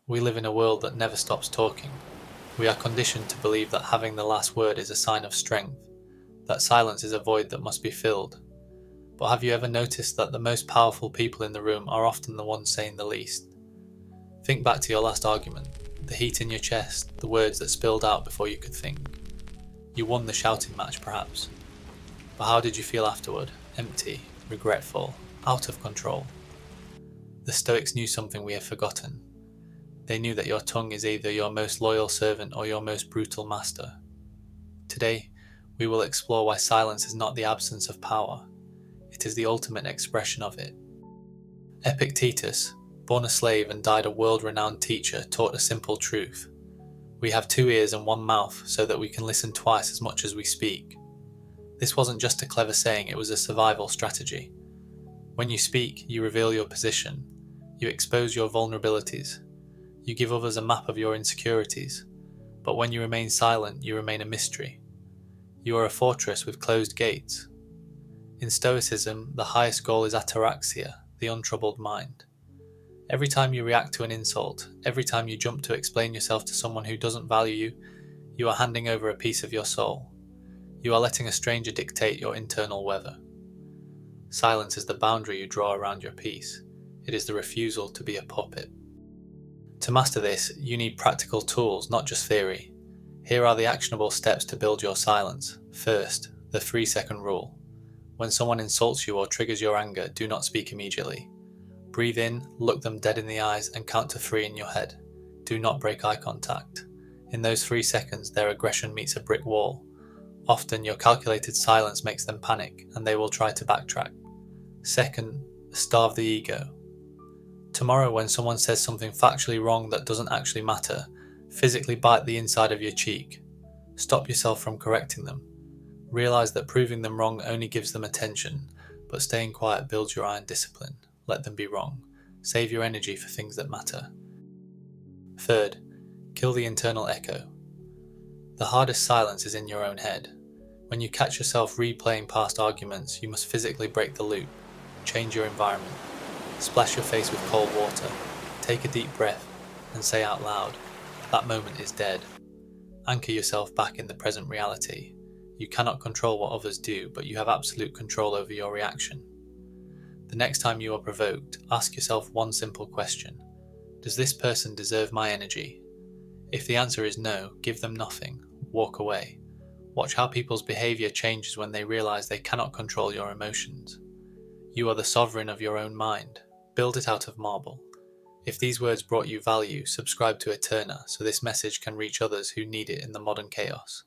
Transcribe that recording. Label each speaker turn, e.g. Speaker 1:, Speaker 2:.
Speaker 1: We live in a world that never stops talking. We are conditioned to believe that having the last word is a sign of strength, that silence is a void that must be filled. But have you ever noticed that the most powerful people in the room are often the ones saying the least? Think back to your last argument, the heat in your chest, the words that spilled out before you could think. You won the shouting match, perhaps. But how did you feel afterward? Empty, regretful, out of control. The Stoics knew something we have forgotten. They knew that your tongue is either your most loyal servant or your most brutal master. Today, we will explore why silence is not the absence of power. It is the ultimate expression of it. Epictetus, born a slave and died a world-renowned teacher, taught a simple truth. We have 2 ears and 1 mouth so that we can listen twice as much as we speak. This wasn't just a clever saying, it was a survival strategy. When you speak, you reveal your position. You expose your vulnerabilities. You give others a map of your insecurities. But when you remain silent, you remain a mystery. You are a fortress with closed gates. In Stoicism, the highest goal is ataraxia, the untroubled mind. Every time you react to an insult, every time you jump to explain yourself to someone who doesn't value you, you are handing over a piece of your soul. You are letting a stranger dictate your internal weather. Silence is the boundary you draw around your peace. It is the refusal to be a puppet. To master this, you need practical tools, not just theory. Here are the actionable steps to build your silence. First, the 3-second rule. When someone insults you or triggers your anger, do not speak immediately. Breathe in, look them dead in the eyes, and count to 3 in your head. Do not break eye contact. In those 3 seconds, their aggression meets a brick wall. Often, your calculated silence makes them panic, and they will try to backtrack. Second, starve the ego. Tomorrow, when someone says something factually wrong that doesn't actually matter, physically bite the inside of your cheek. Stop yourself from correcting them. Realize that proving them wrong only gives them attention, but staying quiet builds your iron discipline. Let them be wrong. Save your energy for things that matter. Third, kill the internal echo. The hardest silence is in your own head. When you catch yourself replaying past arguments, you must physically break the loop. Change your environment. Splash your face with cold water. Take a deep breath and say out loud, "That moment is dead." Anchor yourself back in the present reality. You cannot control what others do, but you have absolute control over your reaction. The next time you are provoked, ask yourself one simple question. Does this person deserve my energy? If the answer is no, give them nothing. Walk away. Watch how people's behavior changes when they realize they cannot control your emotions. You are the sovereign of your own mind. Build it out of marble. If these words brought you value, subscribe to Aeterna so this message can reach others who need it in the modern chaos.